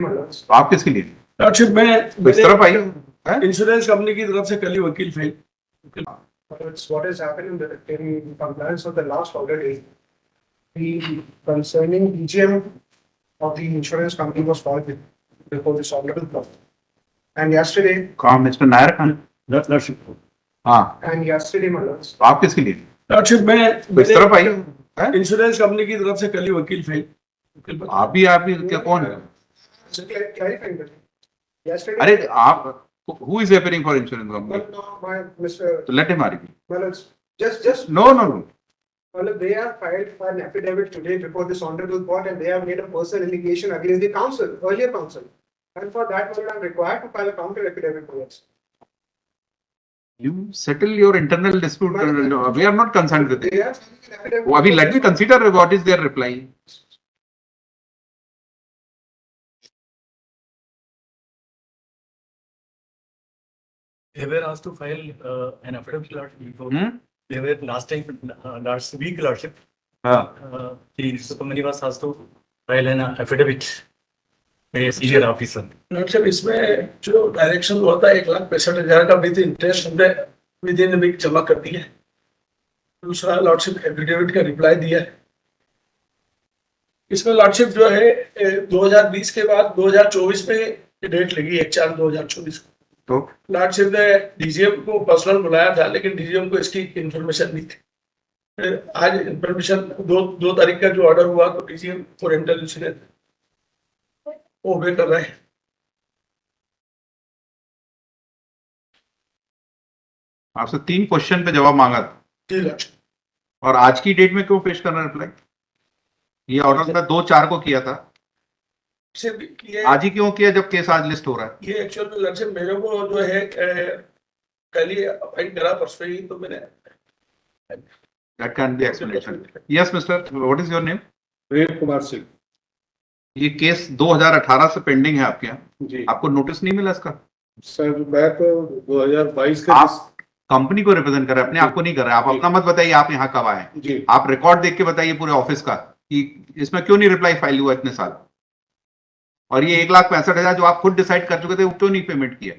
तो आप किसके लिए लॉर्डशिप में तो इस तरफ आइए इंश्योरेंस कंपनी की तरफ से कल ही वकील file It's what is happening in compliance with the last audit is the concerning DGM of the insurance company was filed before this honorable court. And yesterday, कहाँ मिस्टर नायर खान लॉर्डशिप हाँ and yesterday, my lords, तो आप किसके लिए lordship में तो इस तरफ आइए इंश्योरेंस कंपनी की तरफ से कल ही वकील फाइल आप भी क्या कौन है clarifying that. Yesterday, अरे आप who is appearing for insurance company but no, my Mr. तो let him argue My lords, just no well, they are filed for an affidavit today before this honorable court, and they have made a personal allegation against the council, earlier council, and for that, my lord, I'm required to file a counter affidavit for us. you settle your internal dispute we are not concerned with it They are filing an affidavit. वो अभी let me consider what is their reply They were asked to file an affidavit before. Hmm? They were last time, last week, Lordship. हाँ The company was asked to file an affidavit by a senior officer. Lordship इसमें जो direction होता है 1,65,000 का with interest हमने with in week जमा कर दिया है। दूसरा लॉर्डशिप एफिडेविट का रिप्लाई दिया है। इसमें लॉर्डशिप जो है 2020 के बाद 2024 में डेट लगी 1/4/2024 को। तो लॉर्डशिप ने डीजीएम को पर्सनल बुलाया था, लेकिन डीजीएम को इसकी इंफॉर्मेशन नहीं थी। फिर आज इंफॉर्मेशन 2 तारीख का जो ऑर्डर हुआ तो डीजीएम ओरिएंटल ने वो वे कर रहे हैं। आपसे 3 क्वेश्चन पे जवाब मांगा था जी लॉर्डशिप। और आज की डेट में क्यों पेश करना रिप्लाई ये ऑर्डर मैं 2/4 को किया था सिर्फ ये आज ही क्यों किया जब केस आज लिस्ट हो रहा है ये एक्चुअल में लक्ष्य मेरे को जो है कल ही अपॉइंट करा परसों ही, तो मैंने that can be explanation yes mister what is your name Prem Kumar Singh ये केस 2018 से पेंडिंग है आपके यहाँ जी आपको नोटिस नहीं मिला इसका सर। मैं तो 2022 के आप कंपनी को रिप्रेजेंट कर रहे हैं अपने आप को नहीं कर रहे हैं। आप अपना मत बताइए आप यहाँ कब आए हैं। जी आप रिकॉर्ड देख के बताइए पूरे ऑफिस का कि इसमें क्यों नहीं रिप्लाई फाइल हुआ इतने साल और ये 1,65,000 जो आप खुद डिसाइड कर चुके थे वो क्यों नहीं पेमेंट किया।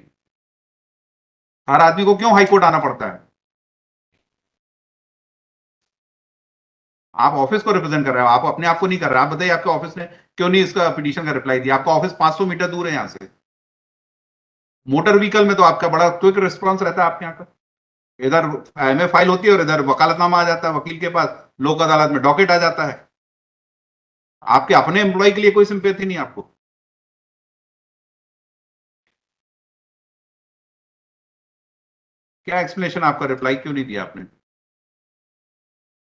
हर आदमी को क्यों हाईकोर्ट आना पड़ता है। आप ऑफिस को रिप्रेजेंट कर रहे हो आप अपने आप को नहीं कर रहे। आप बताइए आपके ऑफिस ने क्यों नहीं इसका पिटीशन का रिप्लाई दिया। आपका ऑफिस 500 मीटर दूर है यहाँ से। मोटर व्हीकल में तो आपका बड़ा क्विक रिस्पॉन्स रहता है आपके यहाँ का। इधर एमए फाइल होती है और इधर वकालतनामा आ जाता है वकील के पास, लोक अदालत में डॉकेट आ जाता है। आपके अपने एम्प्लॉय के लिए कोई सिंपैथी नहीं आपको। क्या एक्सप्लेनेशन आपका रिप्लाई क्यों नहीं दिया आपने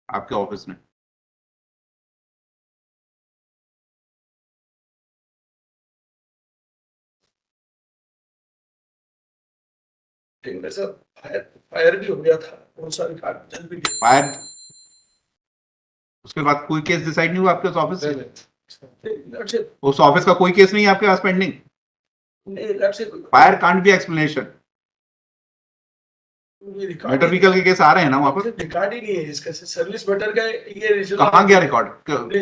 आपके ऑफिस ने। ठीक है सर, फायर भी हो गया था, बहुत सारे कागज जल भी गए। फायर उसके बाद कोई केस डिसाइड नहीं हुआ आपके उस ऑफिस से। लॉर्डशिप उस ऑफिस का कोई केस नहीं है आपके पास पेंडिंग। नहीं lordship fire can't be explanation. Motor vehicle के केस आ रहे हैं ना वहां पर। रिकॉर्ड ही नहीं है इसका। सर्विस मैटर का ये कहाँ गया रिकॉर्ड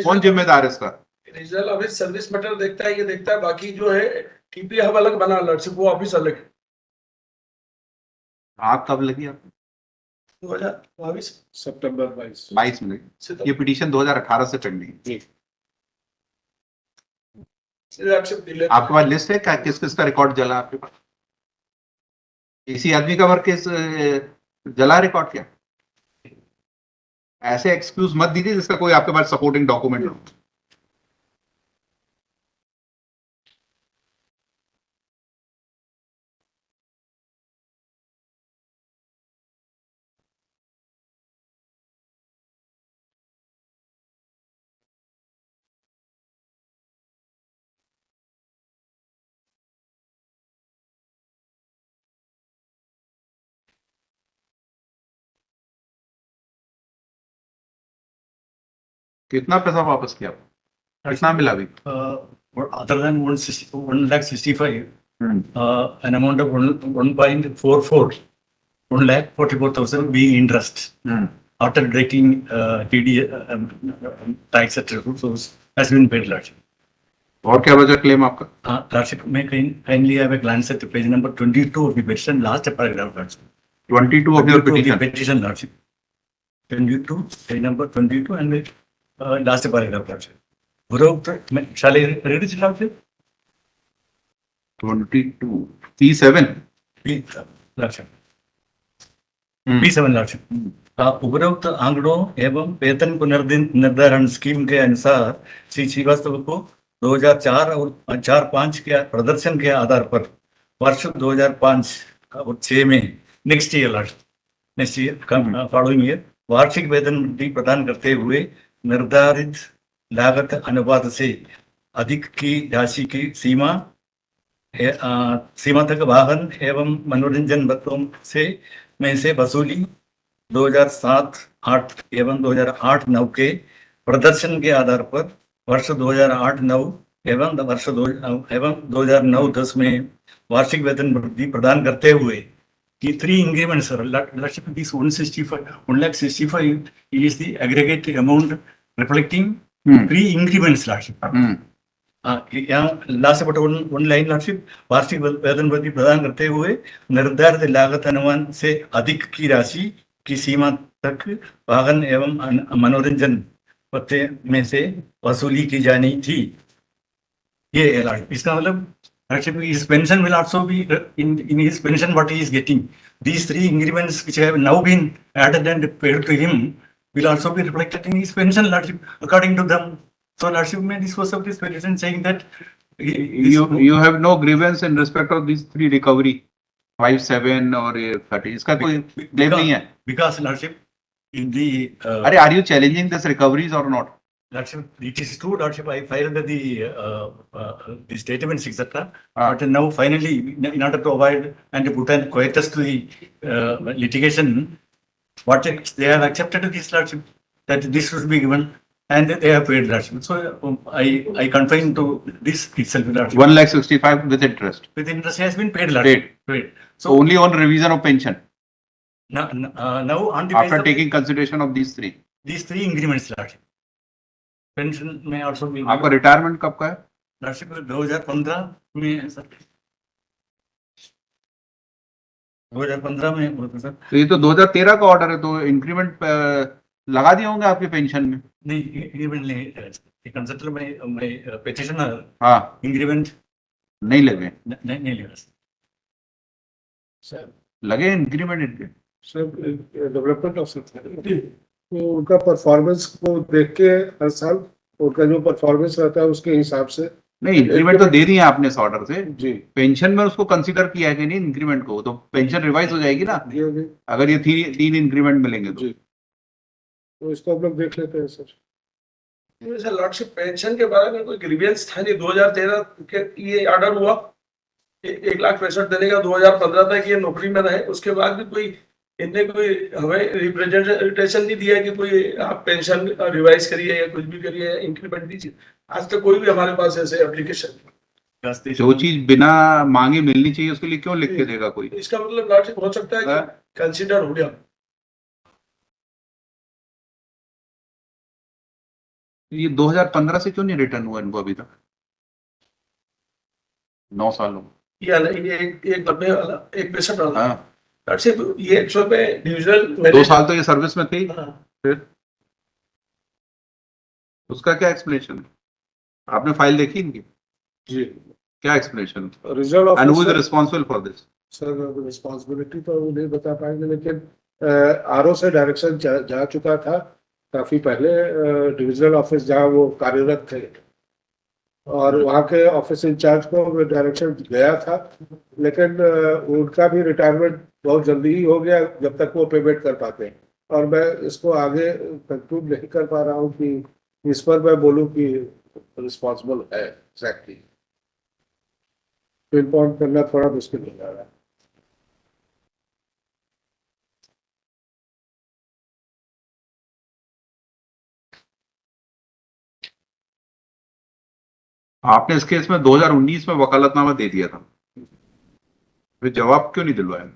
कौन जिम्मेदार है इसका। रीजनल ऑफिस सर्विस मैटर देखता है, ये देखता है। बाकी जो है टीपी हब अलग बना लॉर्डशिप, वो ऑफिस अलग है। आप कब लगी आपको 2022 सितंबर 22 22 में लगी। ये पिटीशन 2018 से पेंडिंग है। लॉर्डशिप डिले आपके पास लिस्ट है क्या किस किस का रिकॉर्ड जला आपके पास। इसी आदमी का वर्क केस जला रिकॉर्ड क्या। ऐसे एक्सक्यूज मत दीजिए जिसका कोई आपके पास सपोर्टिंग डॉक्यूमेंट हो। कितना पैसा वापस किया कितना मिला अभी। Other than 1,65,000, an amount of 1.44, 1,44,000 being interest after deducting TD tax etc. So has been paid largely. और क्या बचा क्लेम आपका? Lordship, may kindly have a glance at the page number 22 of the petition, last paragraph, Lordship. 22 of 22 your of the petition. petition, Lordship. 22, page number 22 and the last paragraph, Lordship. Shall I read it, Lordship? 22 P7. Lordship. Hmm. P7, Lordship. उपरोक्त आंकड़ों एवं वेतन पुनर्निर्धारण scheme के अनुसार श्री श्रीवास्तव को 2004 और 4-5 के प्रदर्शन के आधार पर वर्ष 2005 और 6 में नेक्स्ट ईयर फॉलोइंग ईयर वार्षिक वेतन वृद्धि प्रदान करते हुए निर्धारित लागत अनुपात से अधिक की राशि की सीमा तक वाहन एवं मनोरंजन भत्तों में से वसूली 2007-8 एवं 2008-9 के प्रदर्शन के आधार पर वर्ष 2008-9 एवं वर्ष 2009-10 में वार्षिक वेतन वृद्धि प्रदान करते हुए कि 3 increments sir lordship this 165 is the aggregate amount reflecting 3 increments lordship यहाँ last but one line lordship वार्षिक वेतन वृद्धि प्रदान करते हुए निर्धारित लागत अनुमान से अधिक की राशि की सीमा तक वाहन एवं मनोरंजन भत्ते में से वसूली की जानी थी। ये इसका मतलब his pension will also be in his pension what he is getting. These 3 increments which have now been added and paid to him will also be reflected in his pension, Lordship, according to them. So Lordship may dispose of this petition saying that You have no grievance in respect of these 3 recovery 5, 7 और 30 इसका कोई claim नहीं है? because Lordship in the अरे are you challenging this recoveries or not? Lordship, it is true, Lordship, I filed the statements, etc. But now finally, in order to avoid and to put an quietus to the litigation, what they have accepted this, Lordship, that this should be given, and they have paid, Lordship. So I confine to this itself, Lordship. 1,65,000 with interest. With interest has been paid, Lordship. Paid. So only on revision of pension. Now on the After basis of taking consideration of these 3. these 3 increments, Lordship. Pension में also भी आपका retirement कब का है? Lordship 2015 में है sir, 2015 में हुआ था सर। तो ये तो 2013 का ऑर्डर है, तो इंक्रीमेंट लगा दिए होंगे आपके पेंशन में? नहीं इंक्रीमेंट नहीं, कंसल्टेंट में पेटिशनर हाँ इंक्रीमेंट नहीं लगे, नहीं लगा सर लगे इंक्रीमेंट इनके? सर डेवलपमेंट ऑफिसर तो उनका परफॉर्मेंस को देख के हर साल उनका जो परफॉर्मेंस रहता है उसके हिसाब से नहीं, इंक्रीमेंट तो दे दिए आपने इस ऑर्डर से, जी पेंशन में उसको कंसीडर किया है कि नहीं इंक्रीमेंट को? तो पेंशन रिवाइज हो जाएगी ना अगर ये 3 इंक्रीमेंट मिलेंगे तो। जी तो इसको हम लोग देख लेते हैं सर। सर लॉर्डशिप पेंशन के बारे में कोई ग्रीवियंस था नहीं, 2013 के ये ऑर्डर हुआ 1,65,000 देने का, 2015 तक ये नौकरी में रहे, उसके बाद भी कोई इनने कोई हमें रिप्रेजेंटेशन नहीं दिया कि कोई आप पेंशन रिवाइज करिए या कुछ भी करिए, इंक्रीमेंट दीजिए। आज तक कोई भी हमारे पास ऐसे एप्लीकेशन जो चीज बिना मांगे मिलनी चाहिए उसके लिए क्यों लिख के देगा कोई? इसका मतलब लॉर्डशिप हो सकता है कि कंसीडर हो गया। ये 2015 से क्यों नहीं रिटर्न हुआ इनको अभी तक? 9 साल हो ये एक लंबे वाला, एक 65 वाला। हाँ, लॉर्डशिप ये एक्चुअल में डिविजनल 2 साल तो ये सर्विस में थे, हाँ। फिर उसका क्या एक्सप्लेनेशन? आपने फाइल देखी इनकी? जी क्या explanation? Reserve and who is officer responsible for this? Sir responsibility तो नहीं बता पाएंगे, लेकिन आरओ से डायरेक्शन जा चुका था काफी पहले, डिविजनल ऑफिस जहाँ वो कार्यरत थे, और वहाँ के ऑफिस इंचार्ज को डायरेक्शन गया था, लेकिन उनका भी रिटायरमेंट बहुत जल्दी ही हो गया जब तक वो पेमेंट कर पाते हैं। और मैं इसको आगे कंक्लूड नहीं कर पा रहा हूँ कि इस पर मैं बोलूँ कि रिस्पॉन्सिबल है एग्जैक्टली, पिन पॉइंट करना थोड़ा मुश्किल हो जा रहा है। आपने इस केस में 2019 में वकालतनामा दे दिया था, फिर जवाब क्यों नहीं दिलवाया?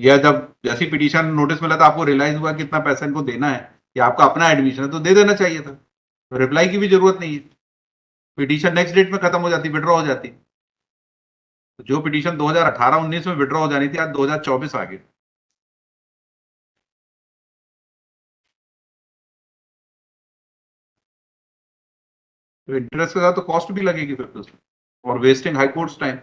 या जब जैसी पिटीशन नोटिस मिला था आपको रियलाइज हुआ कितना पैसा इनको देना है या आपका अपना एडमिशन है तो दे देना चाहिए था, तो रिप्लाई की भी जरूरत नहीं है। पिटीशन नेक्स्ट डेट में खत्म हो जाती, विड्रॉ हो जाती। जो पिटीशन 2018-19 में विड्रॉ हो जानी थी, आज 2024 आ गई। तो इंटरेस्ट के साथ तो कॉस्ट भी लगेगी फिर तो, और wasting high courts time.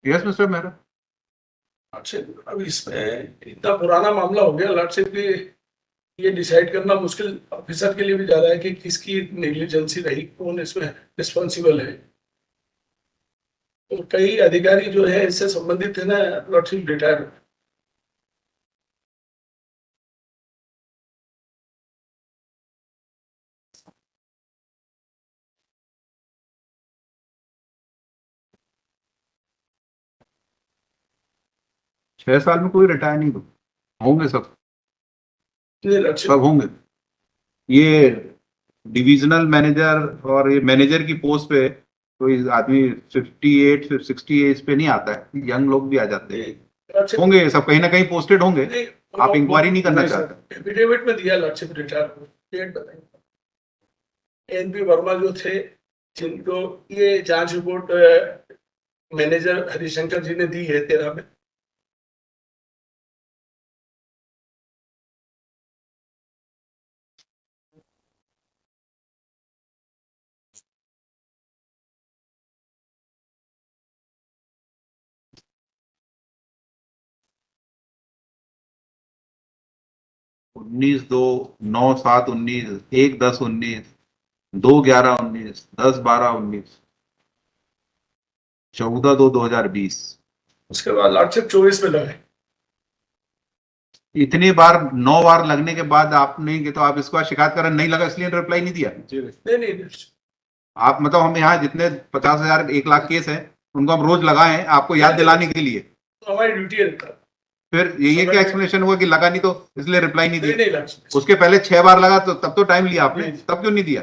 Yes mister Mehra. Lordship, अब इसमें इतना पुराना मामला हो गया लॉर्डशिप की, ये डिसाइड करना मुश्किल ऑफिसर के लिए भी ज्यादा है कि किसकी नेग्लिजेंसी रही, कौन इसमें रिस्पॉन्सिबल है। तो कई अधिकारी जो है इससे संबंधित है ना, लॉर्डशिप रिटायर। 6 साल में कोई रिटायर नहीं होंगे, सब लॉर्डशिप सब होंगे। ये डिविजनल मैनेजर और ये मैनेजर की पोस्ट पे कोई आदमी 58 60 एज पे नहीं आता है, यंग लोग भी आ जाते हैं। होंगे ये सब, कहीं ना कहीं पोस्टेड होंगे। आप इंक्वायरी नहीं करना चाहते? एफिडेविट में दिया लॉर्डशिप रिटायर को, डेट बताइए। एनपी वर्मा जो थे, जिनको ये जांच रिपोर्ट मैनेजर हरिशंकर जी ने दी है 13 में। उन्नीस 2 9 7 19 1 10 19 2 11 19 10 12 19 14 2 2020। उसके बाद लॉर्डशिप 24 में लगे। इतनी बार 9 बार लगने के बाद आप नहीं कि तो आप इसको शिकायत करें, नहीं लगा इसलिए रिप्लाई नहीं दिया। नहीं, आप मतलब हम यहाँ जितने 50,000 1 लाख केस हैं उनको हम रोज लगाए हैं आपको याद दिलाने के लिए, तो हमारी ड्यूटी है। फिर ये क्या एक्सप्लेनेशन हुआ कि लगा नहीं तो इसलिए रिप्लाई नहीं नहीं दिया? लॉर्डशिप, उसके पहले 6 बार लगा तो तब तो टाइम लिया आपने, नहीं। तब क्यों नहीं दिया?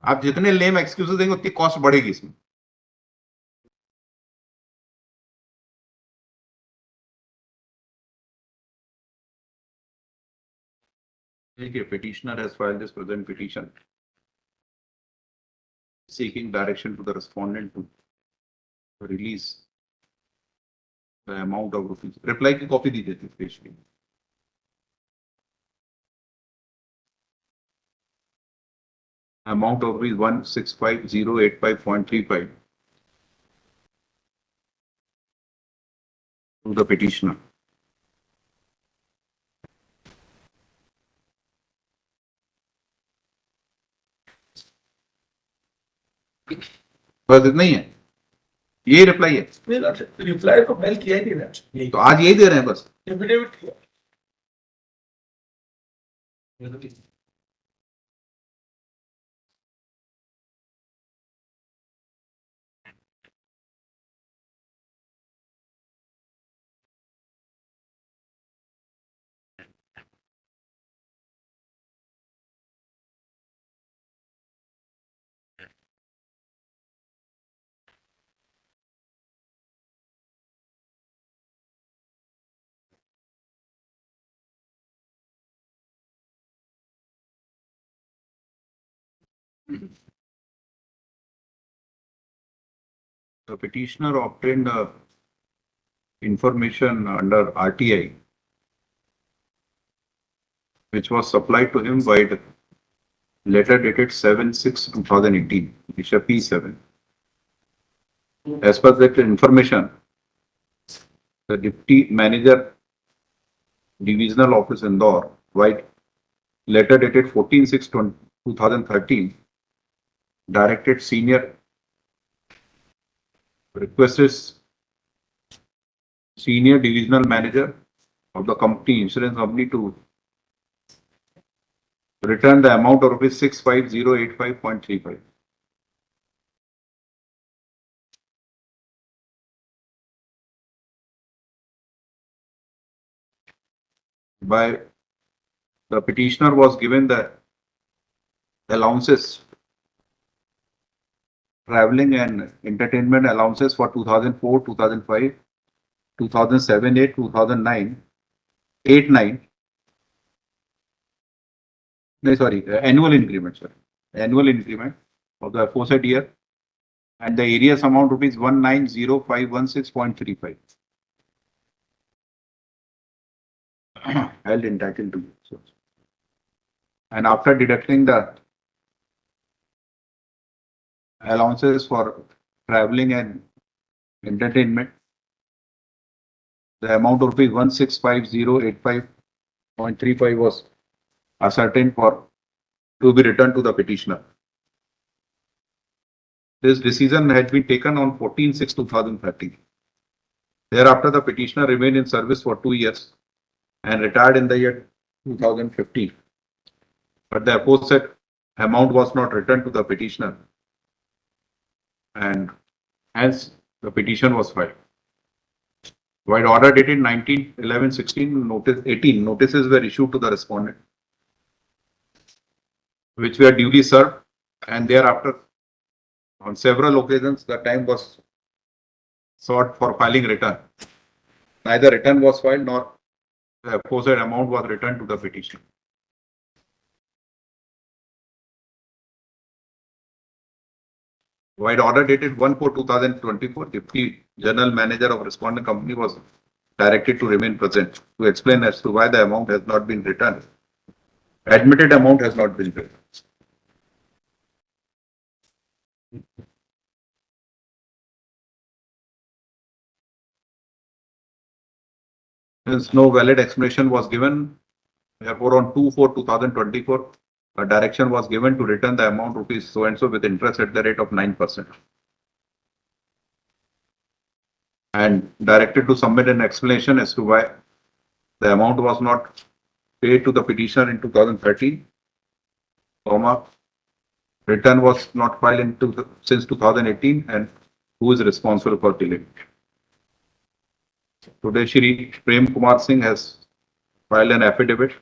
आप जितने लेम एक्सक्यूजेस देंगे उतनी कॉस्ट बढ़ेगी इसमें। देखिए, petitioner has filed this present petition seeking direction to the respondent to release the amount of rupees. Reply की कॉपी दी देती specially. Amount of rupees 165,085.35 to the petitioner. बस इतना ही है, ये रिप्लाई है। नहीं लॉर्डशिप, रिप्लाई तो फाइल किया ही नहीं लॉर्डशिप, तो आज यही दे रहे हैं बस। एफिडेविट किया। The petitioner obtained information under RTI, which was supplied to him by the letter dated 7/6/2018, Isha P7. As per that information, the Deputy Manager, Divisional Office Indore, by letter dated 14/6/2013, directed requested Senior Divisional Manager of the company, insurance company, to return the amount of rupees 65,085.35. By the petitioner was given the allowances, traveling and entertainment allowances for 2004, 2005, 2007-8, 2009, 8-9. No, sorry, annual increment, sir. Annual increment of the aforesaid year, and the arrears amount rupees 190,516.35. Held entitled to. So, and after deducting the allowances for traveling and entertainment, the amount of rupees 165,085.35 was ascertained for to be returned to the petitioner. This decision had been taken on 14/6/2013. Thereafter, the petitioner remained in service for 2 years and retired in the year 2015. But the aforesaid amount was not returned to the petitioner, and hence the petition was filed. While order dated 19/11/16, notice 18 notices were issued to the respondent, which were duly served, and thereafter, on several occasions, the time was sought for filing return. Neither return was filed nor the aforesaid amount was returned to the petitioner. While order dated 1/4/2024, Deputy General Manager of Respondent Company was directed to remain present to explain as to why the amount has not been returned. Admitted amount has not been returned. Since no valid explanation was given, therefore on 2/4/2024, a direction was given to return the amount rupees so and so with interest at the rate of 9%. And directed to submit an explanation as to why the amount was not paid to the petitioner in 2013, return was not filed since 2018, and who is responsible for delay. Today, Shri Prem Kumar Singh has filed an affidavit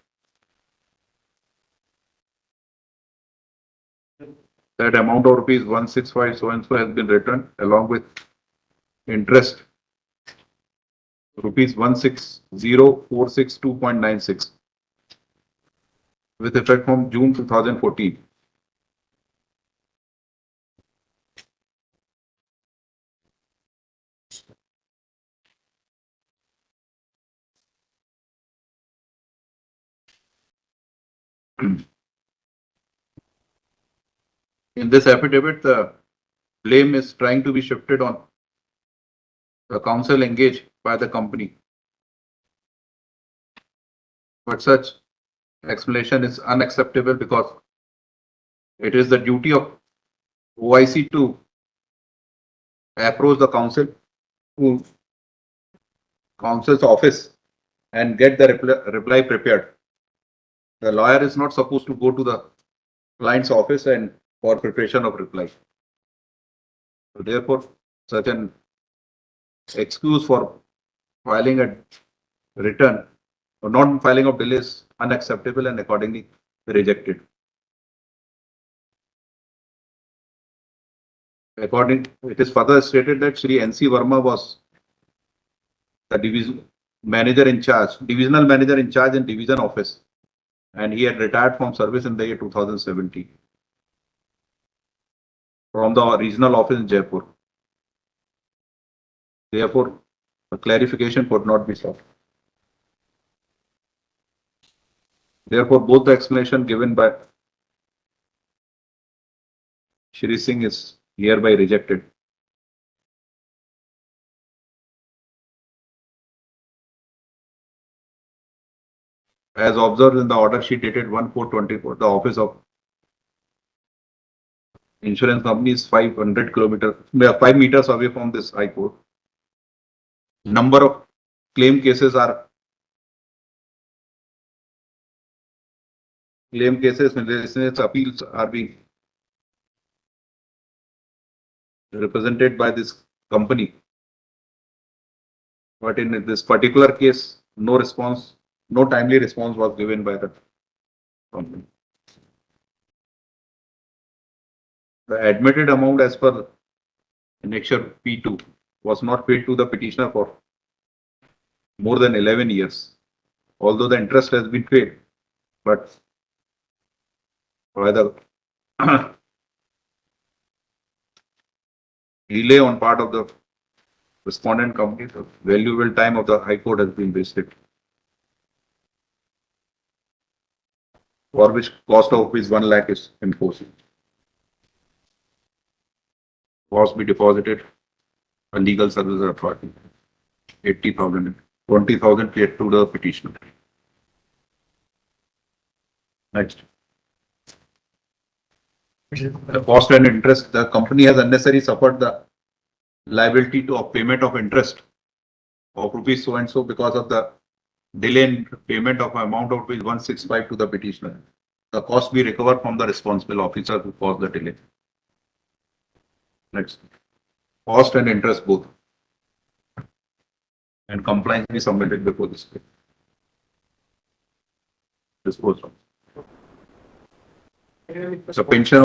that amount of rupees 165 so and so has been returned along with interest rupees 160,462.96 with effect from June 2014. In this affidavit, the blame is trying to be shifted on the counsel engaged by the company. But such explanation is unacceptable because it is the duty of OIC to approach the counsel's office and get the reply prepared. The lawyer is not supposed to go to the client's office and for preparation of reply. So therefore, such an excuse for filing a return or not filing of delay is unacceptable and accordingly rejected. It is further stated that Shri N.C. Verma was the divisional manager in charge in division office, and he had retired from service in the year 2017 from the regional office in Jaipur. Therefore, a clarification could not be sought. Therefore, both the explanation given by Shri Singh is hereby rejected. As observed in the order sheet dated 1/4/24, the office of insurance company is 5 meters away from this high court. Number of claim cases, appeals are being represented by this company. But in this particular case, no timely response was given by the company. The admitted amount as per Annexure P2 was not paid to the petitioner for more than 11 years. Although the interest has been paid, but by the delay on part of the respondent company, the valuable time of the High Court has been wasted. For which cost of rupees 1 lakh is imposed. Cost be deposited, a legal services authority, 80,000, 20,000 paid to the petitioner. Next. The cost and interest, the company has unnecessarily suffered the liability to a payment of interest of rupees so and so because of the delay in payment of amount of rupees 165 to the petitioner. The cost be recovered from the responsible officer who caused the delay. Next. Cost and interest both. And compliance be submitted before this. Disposed of. The pension